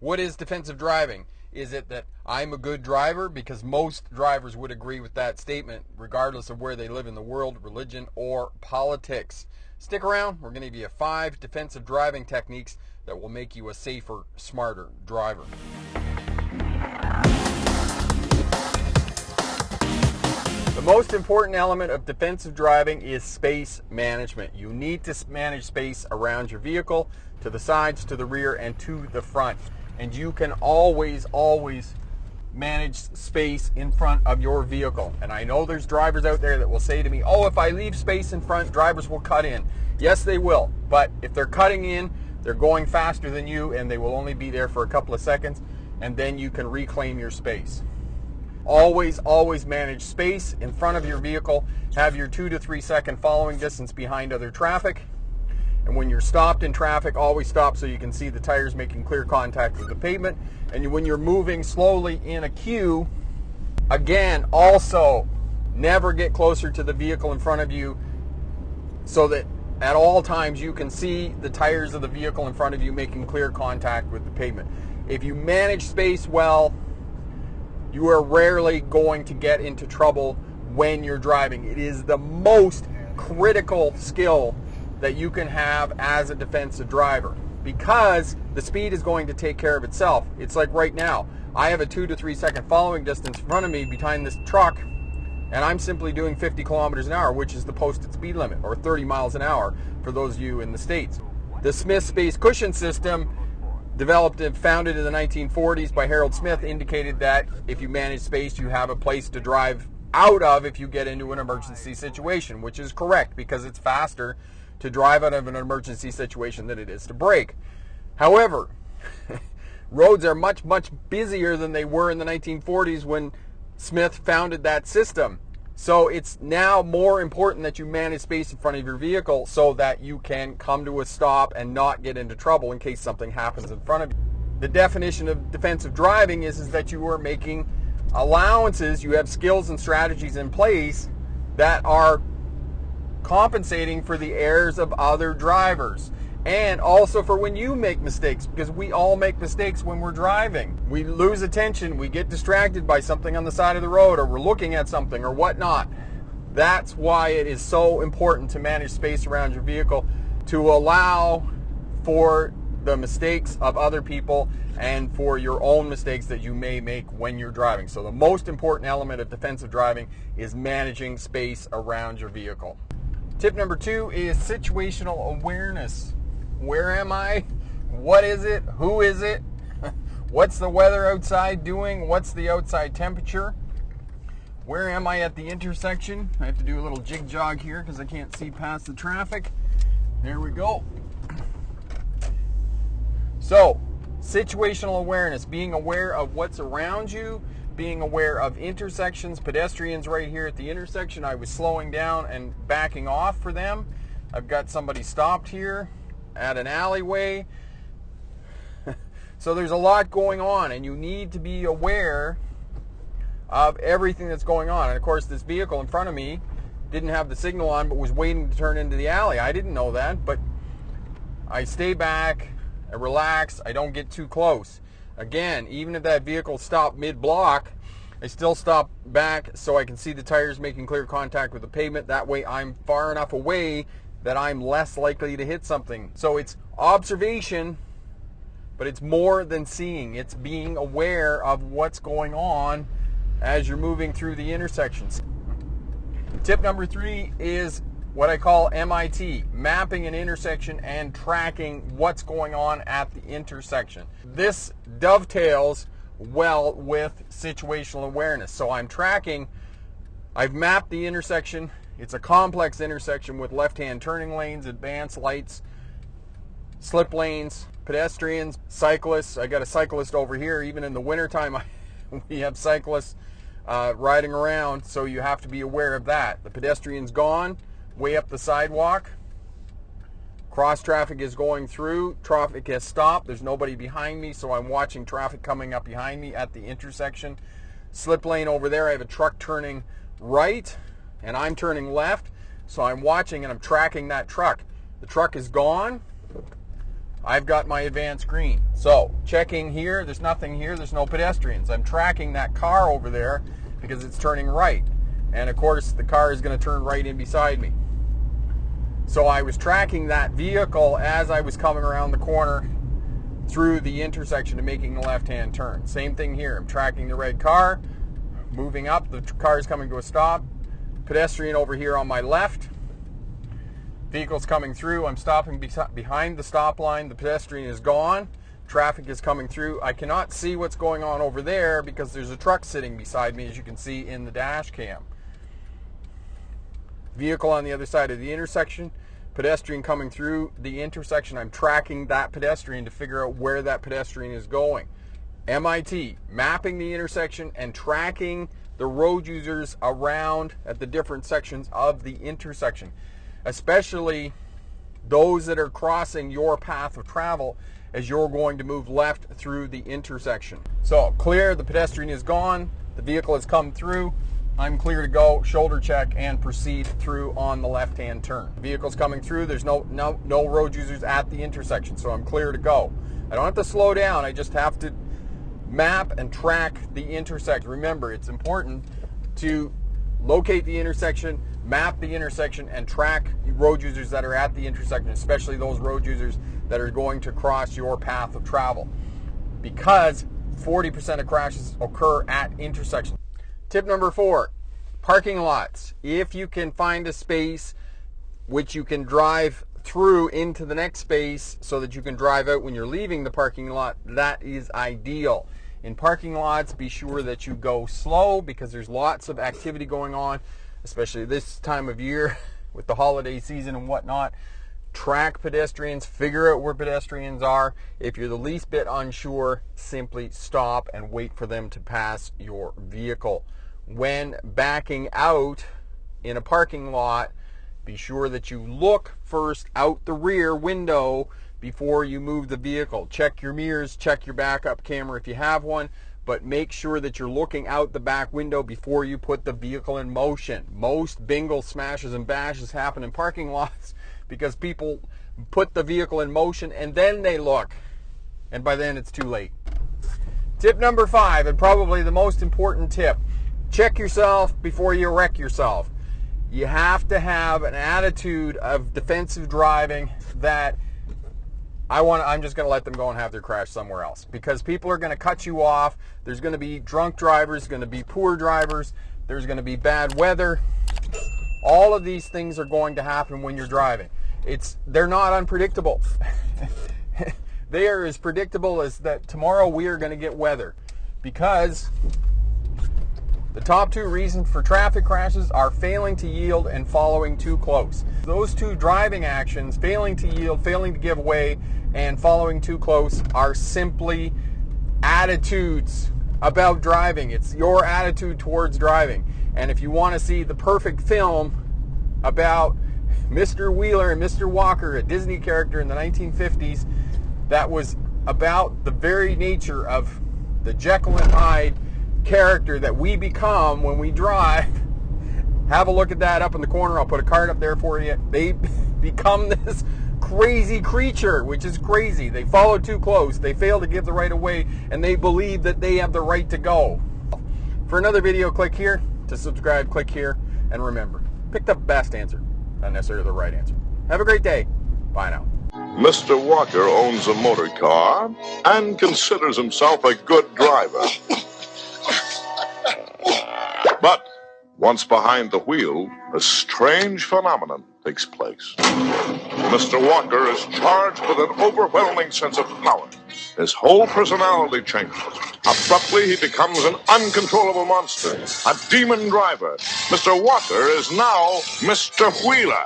What is defensive driving? Is it that I'm a good driver? Because most drivers would agree with that statement, regardless of where they live in the world, religion, or politics. Stick around. We're going to give you 5 defensive driving techniques that will make you a safer, smarter driver. The most important element of defensive driving is space management. You need to manage space around your vehicle, to the sides, to the rear, and to the front. And you can always manage space in front of your vehicle. And I know there's drivers out there that will say to me, oh, if I leave space in front, drivers will cut in. Yes, they will. But if they're cutting in, they're going faster than you, and they will only be there for a couple of seconds, and then you can reclaim your space. Always manage space in front of your vehicle. Have your 2 to 3 second following distance behind other traffic. And when you're stopped in traffic, always stop so you can see the tires making clear contact with the pavement. And when you're moving slowly in a queue, again, also never get closer to the vehicle in front of you so that at all times you can see the tires of the vehicle in front of you making clear contact with the pavement. If you manage space well, you are rarely going to get into trouble when you're driving. It is the most critical skill that you can have as a defensive driver, because the speed is going to take care of itself. It's like right now, I have a 2 to 3 second following distance in front of me behind this truck, and I'm simply doing 50 kilometers an hour, which is the posted speed limit, or 30 miles an hour for those of you in the States. The Smith Space Cushion System, developed and founded in the 1940s by Harold Smith, indicated that if you manage space, you have a place to drive out of if you get into an emergency situation, which is correct, because it's faster to drive out of an emergency situation than it is to brake. However, roads are much busier than they were in the 1940s when Smith founded that system. So it's now more important that you manage space in front of your vehicle so that you can come to a stop and not get into trouble in case something happens in front of you. The definition of defensive driving is that you are making allowances, you have skills and strategies in place that are compensating for the errors of other drivers, and also for when you make mistakes, because we all make mistakes when we're driving. We lose attention, we get distracted by something on the side of the road, or we're looking at something or whatnot. That's why it is so important to manage space around your vehicle, to allow for the mistakes of other people and for your own mistakes that you may make when you're driving. So the most important element of defensive driving is managing space around your vehicle. Tip number 2 is situational awareness. Where am I? What is it? Who is it? What's the weather outside doing? What's the outside temperature? Where am I at the intersection? I have to do a little jig jog here because I can't see past the traffic. There we go. So, situational awareness, being aware of what's around you, being aware of intersections, pedestrians right here at the intersection. I was slowing down and backing off for them. I've got somebody stopped here at an alleyway. So there's a lot going on, and you need to be aware of everything that's going on. And of course, this vehicle in front of me didn't have the signal on, but was waiting to turn into the alley. I didn't know that, but I stay back, I relax, I don't get too close. Again, even if that vehicle stopped mid-block, I still stop back so I can see the tires making clear contact with the pavement. That way I'm far enough away that I'm less likely to hit something. So it's observation, but it's more than seeing. It's being aware of what's going on as you're moving through the intersections. Tip number 3 is what I call MIT, mapping an intersection and tracking what's going on at the intersection. This dovetails well with situational awareness. So I'm tracking, I've mapped the intersection. It's a complex intersection with left-hand turning lanes, advanced lights, slip lanes, pedestrians, cyclists. I got a cyclist over here. Even in the wintertime, we have cyclists riding around, so you have to be aware of that. The pedestrian's gone way up the sidewalk. Cross traffic is going through. Traffic has stopped. There's nobody behind me, so I'm watching traffic coming up behind me at the intersection. Slip lane over there, I have a truck turning right, and I'm turning left, so I'm watching and I'm tracking that truck. The truck is gone. I've got my advanced green. So checking here, there's nothing here, there's no pedestrians. I'm tracking that car over there because it's turning right. And of course the car is going to turn right in beside me. So I was tracking that vehicle as I was coming around the corner through the intersection and making a left-hand turn. Same thing here. I'm tracking the red car, moving up, the car is coming to a stop. Pedestrian over here on my left. Vehicle's coming through. I'm stopping behind the stop line. The pedestrian is gone. Traffic is coming through. I cannot see what's going on over there because there's a truck sitting beside me, as you can see in the dash cam. Vehicle on the other side of the intersection. Pedestrian coming through the intersection. I'm tracking that pedestrian to figure out where that pedestrian is going. MIT, mapping the intersection and tracking the road users around at the different sections of the intersection, especially those that are crossing your path of travel as you're going to move left through the intersection. So clear, the pedestrian is gone, the vehicle has come through, I'm clear to go, shoulder check, and proceed through on the left-hand turn. The vehicle's coming through, there's no road users at the intersection, so I'm clear to go. I don't have to slow down, I just have to map and track the intersection. Remember, it's important to locate the intersection, map the intersection, and track road users that are at the intersection, especially those road users that are going to cross your path of travel, because 40% of crashes occur at intersections. Tip number 4, parking lots. If you can find a space which you can drive through into the next space so that you can drive out when you're leaving the parking lot, that is ideal. In parking lots, be sure that you go slow because there's lots of activity going on, especially this time of year with the holiday season and whatnot. Track pedestrians, figure out where pedestrians are. If you're the least bit unsure, simply stop and wait for them to pass your vehicle. When backing out in a parking lot, be sure that you look first out the rear window before you move the vehicle. Check your mirrors, check your backup camera if you have one, but make sure that you're looking out the back window before you put the vehicle in motion. Most bingle smashes and bashes happen in parking lots because people put the vehicle in motion and then they look, and by then it's too late. Tip number 5, and probably the most important tip, check yourself before you wreck yourself. You have to have an attitude of defensive driving that I'm just going to let them go and have their crash somewhere else, because people are going to cut you off. There's going to be drunk drivers, going to be poor drivers, there's going to be bad weather. All of these things are going to happen when you're driving. They're not unpredictable. They are as predictable as that tomorrow we are going to get weather, because the top 2 reasons for traffic crashes are failing to yield and following too close. Those 2 driving actions, failing to yield, failing to give way, and following too close, are simply attitudes about driving. It's your attitude towards driving. And if you want to see the perfect film about Mr. Wheeler and Mr. Walker, a Disney character in the 1950s, that was about the very nature of the Jekyll and Hyde character that we become when we drive, have a look at that up in the corner. I'll put a card up there for you. They become this crazy creature, which is crazy. They follow too close, they fail to give the right of way, and they believe that they have the right to go. For another video, click here. To subscribe, click here. And remember, pick the best answer, not necessarily the right answer. Have a great day. Bye now. Mr. Walker owns a motor car and considers himself a good driver. But once behind the wheel, a strange phenomenon takes place. Mr. Walker is charged with an overwhelming sense of power. His whole personality changes. Abruptly, he becomes an uncontrollable monster, a demon driver. Mr. Walker is now Mr. Wheeler.